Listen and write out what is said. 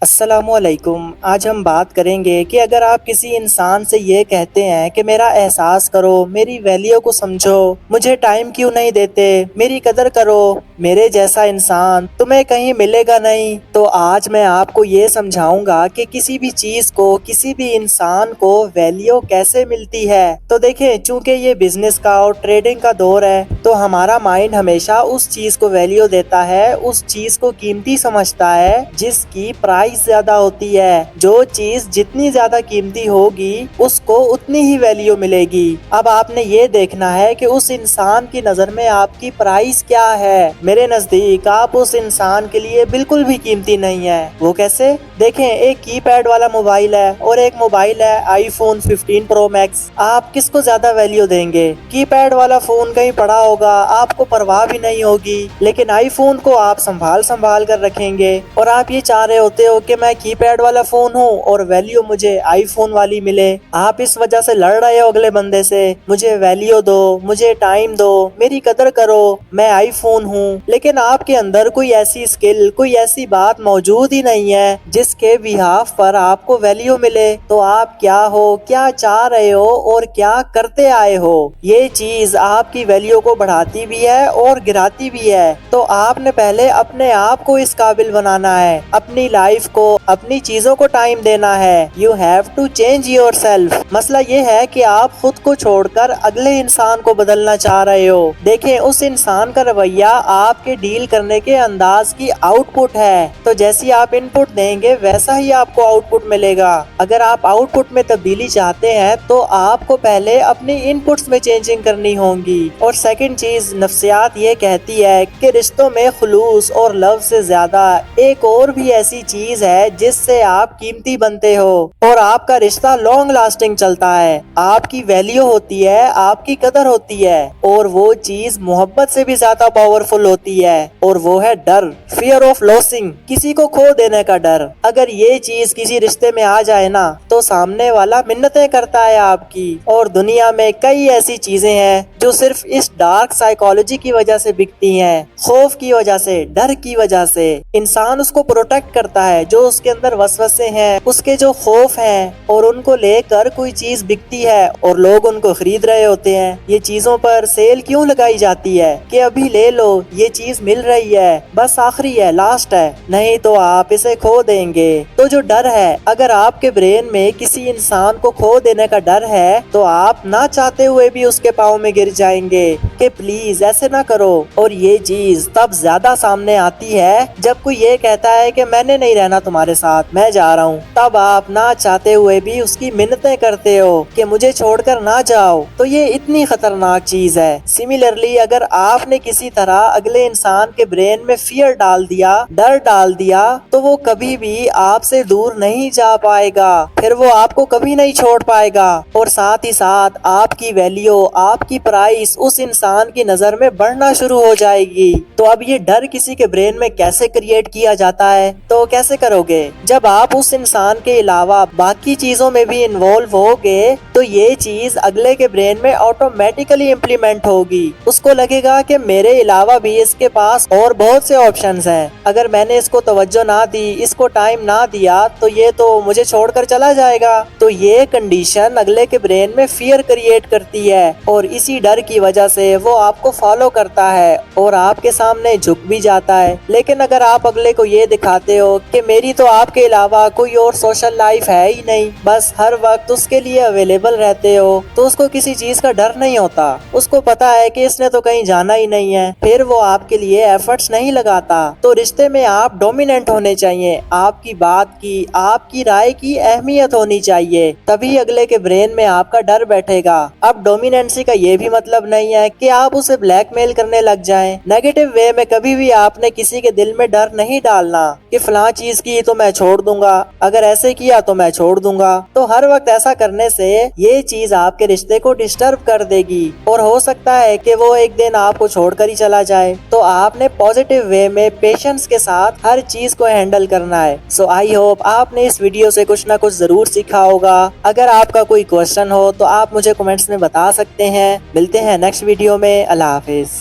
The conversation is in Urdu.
السلام علیکم۔ آج ہم بات کریں گے کہ اگر آپ کسی انسان سے یہ کہتے ہیں کہ میرا احساس کرو، میری ویلیو کو سمجھو، مجھے ٹائم کیوں نہیں دیتے، میری قدر کرو، میرے جیسا انسان تمہیں کہیں ملے گا نہیں، تو آج میں آپ کو یہ سمجھاؤں گا کہ کسی بھی چیز کو، کسی بھی انسان کو ویلیو کیسے ملتی ہے۔ تو دیکھیں، چونکہ یہ بزنس کا اور ٹریڈنگ کا دور ہے، تو ہمارا مائنڈ ہمیشہ اس چیز کو ویلیو دیتا ہے، اس چیز کو قیمتی سمجھتا ہے جس کی پرائز زیادہ ہوتی ہے۔ جو چیز جتنی زیادہ قیمتی ہوگی اس کو اتنی ہی ویلیو ملے گی۔ اب آپ نے یہ دیکھنا ہے کہ اس انسان کی نظر میں آپ کی پرائز کیا ہے۔ میرے نزدیک آپ اس انسان کے لیے بالکل بھی قیمتی نہیں ہے۔ وہ کیسے؟ دیکھیں، ایک کی پیڈ والا موبائل ہے اور ایک موبائل ہے آئی فون 15 پرو میکس۔ آپ کس کو زیادہ ویلیو دیں گے؟ کی پیڈ والا فون کہیں پڑا ہوگا، آپ کو پرواہ بھی نہیں ہوگی، لیکن آئی فون کو آپ سنبھال کر رکھیں گے، اور آپ یہ چاہ رہے ہوتے ہو کہ میں کی پیڈ والا فون ہوں اور ویلیو مجھے آئی فون والی ملے۔ آپ اس وجہ سے لڑ رہے ہو اگلے بندے سے، مجھے ویلیو دو، مجھے ٹائم دو، میری قدر کرو، میں آئی فون ہوں، لیکن آپ کے اندر کوئی ایسی اسکل، کوئی ایسی بات موجود ہی نہیں ہے جس کے بیہاف پر آپ کو ویلیو ملے۔ تو آپ کیا ہو، کیا چاہ رہے ہو اور کیا کرتے آئے ہو، یہ چیز آپ کی ویلیو کو بڑھاتی بھی ہے اور گراتی بھی ہے۔ تو آپ نے پہلے اپنے آپ کو اس قابل بنانا ہے، اپنی لائف کو، اپنی چیزوں کو ٹائم دینا ہے۔ You have to change yourself۔ مسئلہ یہ ہے کہ آپ خود کو چھوڑ کر اگلے انسان کو بدلنا چاہ رہے ہو۔ دیکھیں، اس انسان کا رویہ آپ کے ڈیل کرنے کے انداز کی آؤٹ پٹ ہے، تو جیسی آپ ان پٹ دیں گے ویسا ہی آپ کو آؤٹ پٹ ملے گا۔ اگر آپ آؤٹ پٹ میں تبدیلی چاہتے ہیں تو آپ کو پہلے اپنی ان پٹس میں چینجنگ کرنی ہوگی۔ اور سیکنڈ چیز، نفسیات یہ کہتی ہے کہ رشتوں میں خلوص اور لو سے زیادہ ایک اور بھی ایسی چیز ہے جس سے آپ قیمتی بنتے ہو اور آپ کا رشتہ لانگ لاسٹنگ چلتا ہے۔ آپ کی ویلیو ہوتی ہے، آپ کی قدر ہوتی ہے، اور وہ چیز محبت سے بھی زیادہ پاورفل ہوتی ہے، اور وہ ہے ڈر، فیئر آف لوسنگ، کسی کو کھو دینے کا ڈر۔ اگر یہ چیز کسی رشتے میں آ جائے نا تو سامنے والا منتیں کرتا ہے آپ کی۔ اور دنیا میں کئی ایسی چیزیں ہیں جو صرف اس ڈارک سائیکالوجی کی وجہ سے بکتی ہیں، خوف کی وجہ سے، ڈر کی وجہ سے۔ انسان اس کو پروٹیکٹ کرتا ہے، جو اس کے اندر وسوسے ہیں، اس کے جو خوف ہیں، اور ان کو لے کر کوئی چیز بکتی ہے اور لوگ ان کو خرید رہے ہوتے ہیں۔ یہ چیزوں پر سیل کیوں لگائی جاتی ہے کہ ابھی لے لو، یہ چیز مل رہی ہے، بس آخری ہے، لاسٹ ہے، نہیں تو آپ اسے کھو دیں گے۔ تو جو ڈر ہے، اگر آپ کے برین میں کسی انسان کو کھو دینے کا ڈر ہے تو آپ نہ چاہتے ہوئے بھی اس کے پاؤں میں گر جائیں گے کہ پلیز ایسے نہ کرو۔ اور یہ چیز تب زیادہ سامنے آتی ہے جب کوئی یہ کہتا ہے کہ میں نے نہیں رہنا تمہارے ساتھ، میں جا رہا ہوں، تب آپ نہ چاہتے ہوئے بھی اس کی منتیں کرتے ہو کہ مجھے چھوڑ کر نہ جاؤ۔ تو یہ اتنی خطرناک چیز ہے۔ سملرلی، اگر آپ نے کسی طرح اگلے انسان کے برین میں فیئر ڈال دیا، ڈر ڈال دیا، تو وہ کبھی بھی آپ سے دور نہیں جا پائے گا، پھر وہ آپ کو کبھی نہیں چھوڑ پائے گا، اور ساتھ ہی ساتھ آپ کی ویلیو، آپ کی پرائس اس انسان کی نظر میں بڑھنا شروع ہو جائے گی۔ تو اب یہ ڈر کسی کے برین میں کیسے کریٹ کیا جاتا ہے؟ تو کیسے کرو گے؟ جب آپ اس انسان کے علاوہ باقی چیزوں میں بھی انوالو ہوگے تو یہ چیز اگلے کے برین میں آٹومیٹیکلی امپلیمنٹ ہوگی۔ اس کو لگے گا کہ میرے علاوہ بھی اس کے پاس اور بہت سے آپشنز ہیں، اگر میں نے اس کو توجہ نہ دی، اس کو ٹائم نہ دیا تو یہ تو مجھے چھوڑ کر چلا جائے گا۔ تو یہ کنڈیشن اگلے کے برین میں فیئر کریٹ کرتی ہے، اور اسی ڈر کی وجہ سے وہ آپ کو فالو کرتا ہے اور آپ کے سامنے جھک بھی جاتا ہے۔ لیکن اگر آپ اگلے کو یہ دکھاتے ہو کہ میری تو آپ کے علاوہ کوئی اور سوشل لائف ہے ہی نہیں، بس ہر وقت اس کے لیے اویلیبل رہتے ہو، تو اس کو کسی چیز کا ڈر نہیں ہوتا۔ اس کو پتا ہے کہ اس نے تو کہیں جانا ہی نہیں ہے، پھر وہ آپ کے لیے ایفرٹس نہیں لگاتا۔ تو رشتے میں آپ ڈومیننٹ ہونے چاہیے، آپ کی بات کی، آپ کی رائے کی اہمیت ہونی چاہیے، تبھی اگلے کے برین میں آپ کا ڈر بیٹھے گا۔ اب ڈومیننسی کا یہ بھی مطلب نہیں ہے کہ آپ اسے بلیک میل کرنے لگ جائیں۔ نیگیٹو وے میں کبھی بھی آپ نے کسی کے دل میں ڈر نہیں ڈالنا کہ فلاں چیز کی تو میں چھوڑ دوں گا، اگر ایسے کیا تو میں چھوڑ دوں گا۔ تو ہر وقت ایسا کرنے سے یہ چیز آپ کے رشتے کو ڈسٹرب کر دے گی، اور ہو سکتا ہے کہ وہ ایک دن آپ کو چھوڑ کر ہی چلا جائے۔ تو آپ نے پازیٹیو وے میں پیشنس کے ساتھ ہر چیز کو ہینڈل کرنا ہے۔ سو آئی ہوپ آپ نے اس ویڈیو سے کچھ نہ کچھ ضرور سیکھا ہوگا۔ اگر آپ کا کوئی کوشچن ہو تو آپ مجھے کمنٹس میں بتا سکتے ہیں۔ ملتے ہیں نیکسٹ ویڈیو میں۔ اللہ حافظ۔